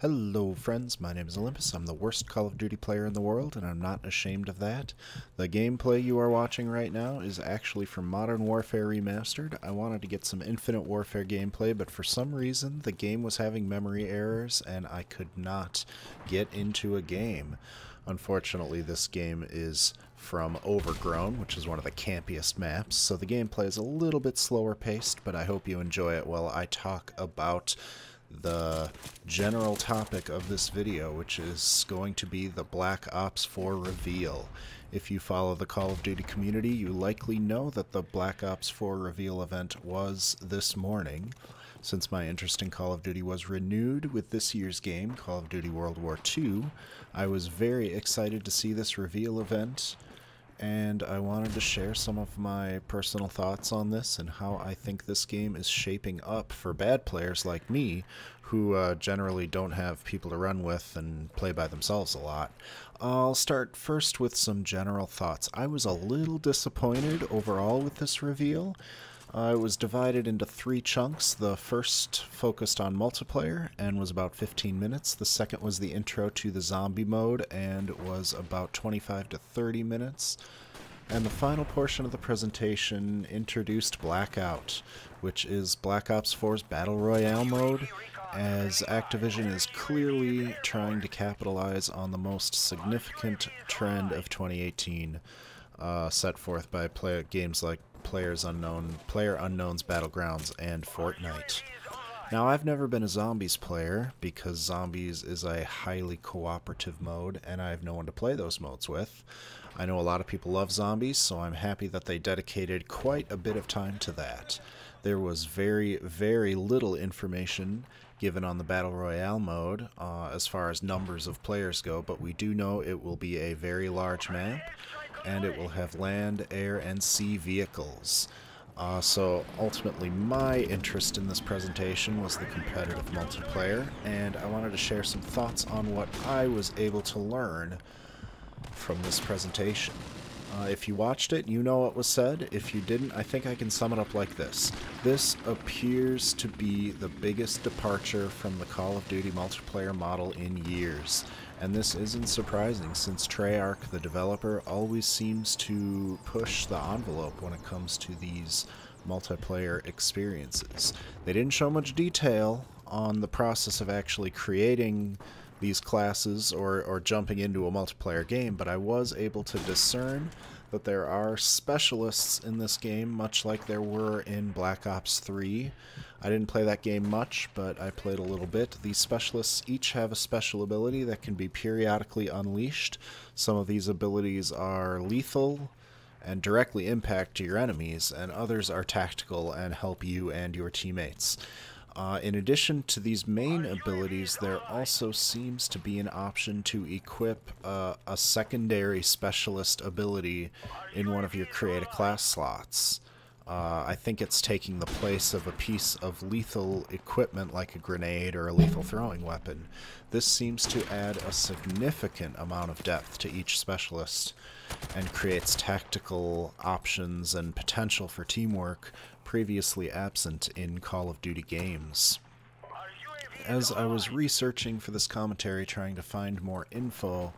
Hello friends, my name is Olympus. I'm the worst Call of Duty player in the world, and I'm not ashamed of that. The gameplay you are watching right now is actually from Modern Warfare Remastered. I wanted to get some Infinite Warfare gameplay, but for some reason the game was having memory errors and I could not get into a game. Unfortunately, this game is from Overgrown, which is one of the campiest maps, so the gameplay is a little bit slower paced, but I hope you enjoy it while I talk about the general topic of this video, which is going to be the Black Ops 4 reveal. If you follow the Call of Duty community, you likely know that the Black Ops 4 reveal event was this morning. Since my interest in Call of Duty was renewed with this year's game, Call of Duty World War II, I was very excited to see this reveal event, and I wanted to share some of my personal thoughts on this and how I think this game is shaping up for bad players like me, who generally don't have people to run with and play by themselves a lot. I'll start first with some general thoughts. I was a little disappointed overall with this reveal. It was divided into 3 chunks. The first focused on multiplayer and was about 15 minutes. The second was the intro to the zombie mode and was about 25 to 30 minutes. And the final portion of the presentation introduced Blackout, which is Black Ops 4's Battle Royale mode, as Activision is clearly trying to capitalize on the most significant trend of 2018, set forth by games like PlayerUnknown's Battlegrounds and Fortnite. Now, I've never been a Zombies player because Zombies is a highly cooperative mode and I have no one to play those modes with. I know a lot of people love Zombies, so I'm happy that they dedicated quite a bit of time to that. There was very, very little information given on the Battle Royale mode as far as numbers of players go, but we do know it will be a very large map and it will have land, air, and sea vehicles. So ultimately my interest in this presentation was the competitive multiplayer, and I wanted to share some thoughts on what I was able to learn from this presentation. If you watched it, you know what was said. If you didn't, I think I can sum it up like this. This appears to be the biggest departure from the Call of Duty multiplayer model in years. And this isn't surprising, since Treyarch, the developer, always seems to push the envelope when it comes to these multiplayer experiences. They didn't show much detail on the process of actually creating these classes or jumping into a multiplayer game, but I was able to discern that there are specialists in this game, much like there were in Black Ops 3. I didn't play that game much, but I played a little bit. These specialists each have a special ability that can be periodically unleashed. Some of these abilities are lethal and directly impact your enemies, and others are tactical and help you and your teammates. In addition to these main abilities, there also seems to be an option to equip a secondary specialist ability in one of your create a class slots. I think it's taking the place of a piece of lethal equipment like a grenade or a lethal throwing weapon. This seems to add a significant amount of depth to each specialist and creates tactical options and potential for teamwork previously absent in Call of Duty games. As I was researching for this commentary, trying to find more info,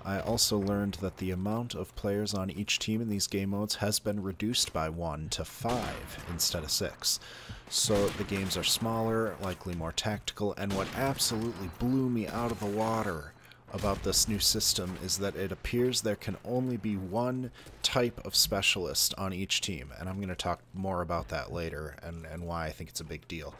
I also learned that the amount of players on each team in these game modes has been reduced by 1 to 5 instead of 6. So the games are smaller, likely more tactical, and what absolutely blew me out of the water about this new system is that it appears there can only be one type of specialist on each team, and I'm going to talk more about that later and why I think it's a big deal.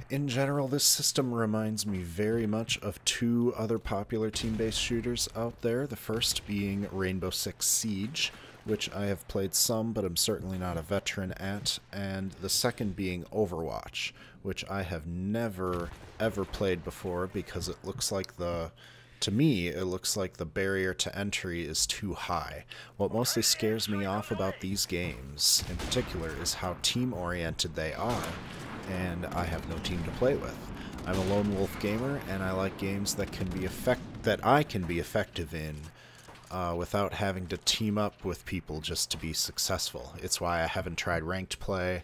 In general, this system reminds me very much of 2 other popular team-based shooters out there, the first being Rainbow Six Siege, which I have played some but I'm certainly not a veteran at, and the second being Overwatch, which I have never ever played before because it looks like to me, it looks like the barrier to entry is too high. What mostly scares me off about these games, in particular, is how team-oriented they are, and I have no team to play with. I'm a lone wolf gamer, and I like games that I can be effective in without having to team up with people just to be successful. It's why I haven't tried ranked play.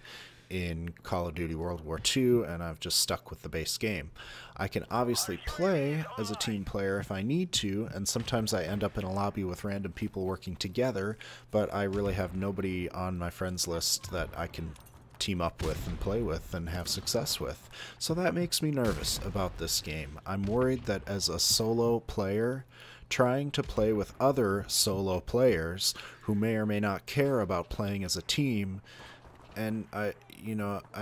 in Call of Duty World War II, and I've just stuck with the base game. I can obviously play as a team player if I need to, and sometimes I end up in a lobby with random people working together, but I really have nobody on my friends list that I can team up with and play with and have success with. So that makes me nervous about this game. I'm worried that as a solo player, trying to play with other solo players who may or may not care about playing as a team, and I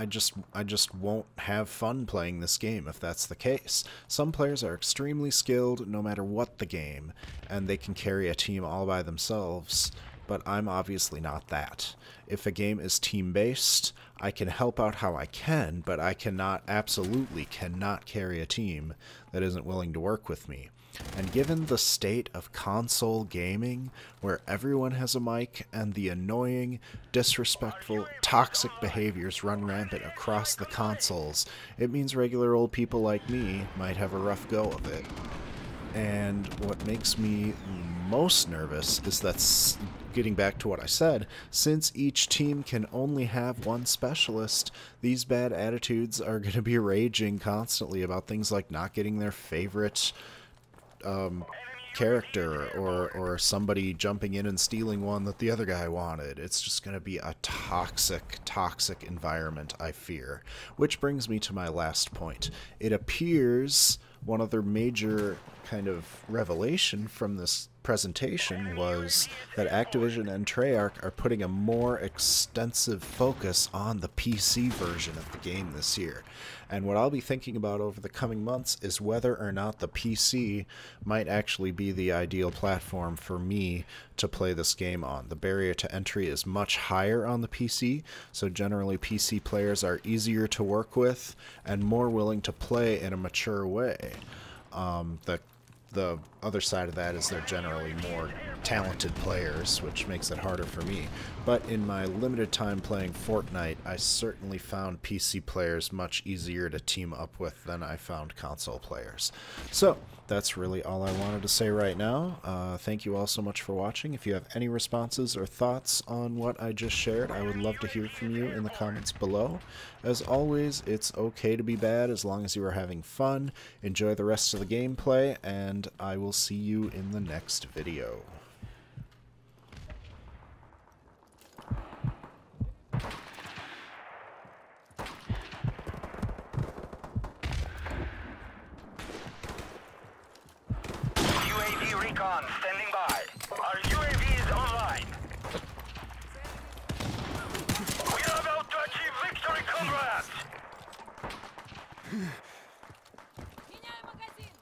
just won't have fun playing this game if that's the case. Some players are extremely skilled no matter what the game, and they can carry a team all by themselves, but I'm obviously not that. If a game is team-based, I can help out how I can, but I absolutely cannot carry a team that isn't willing to work with me. And given the state of console gaming, where everyone has a mic and the annoying, disrespectful, toxic behaviors run rampant across the consoles, it means regular old people like me might have a rough go of it. And what makes me most nervous is that, getting back to what I said, since each team can only have one specialist, these bad attitudes are going to be raging constantly about things like not getting their favorite character, or somebody jumping in and stealing one that the other guy wanted. It's just going to be a toxic environment, I fear. Which brings me to my last point. It appears one other major kind of revelation from this presentation was that Activision and Treyarch are putting a more extensive focus on the PC version of the game this year. And what I'll be thinking about over the coming months is whether or not the PC might actually be the ideal platform for me to play this game on. The barrier to entry is much higher on the PC, so generally PC players are easier to work with and more willing to play in a mature way. The other side of that is they're generally more talented players, which makes it harder for me. But in my limited time playing Fortnite, I certainly found PC players much easier to team up with than I found console players. So that's really all I wanted to say right now. Thank you all so much for watching. If you have any responses or thoughts on what I just shared, I would love to hear from you in the comments below. As always, it's okay to be bad as long as you are having fun. Enjoy the rest of the gameplay, and I will see you in the next video. UAV recon standing by. Our UAV is online. We are about to achieve victory, comrades! Меняю магазин!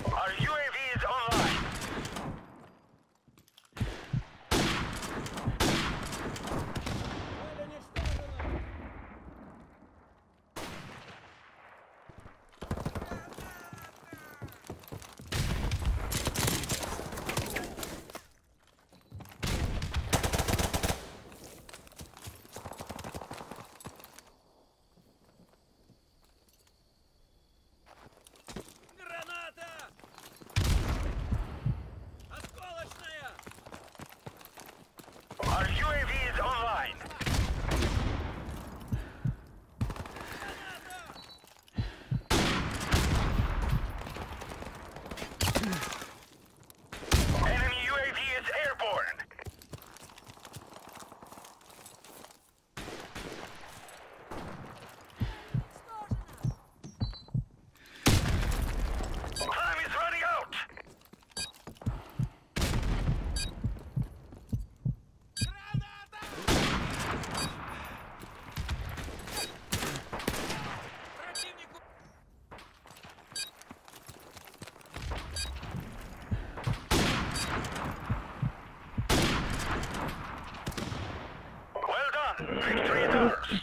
Our UAV is online. Граната! Осколочная! Our UAV is online. Enemy UAV is airborne. Time is running out. Противнику! Well done. Victory is ours.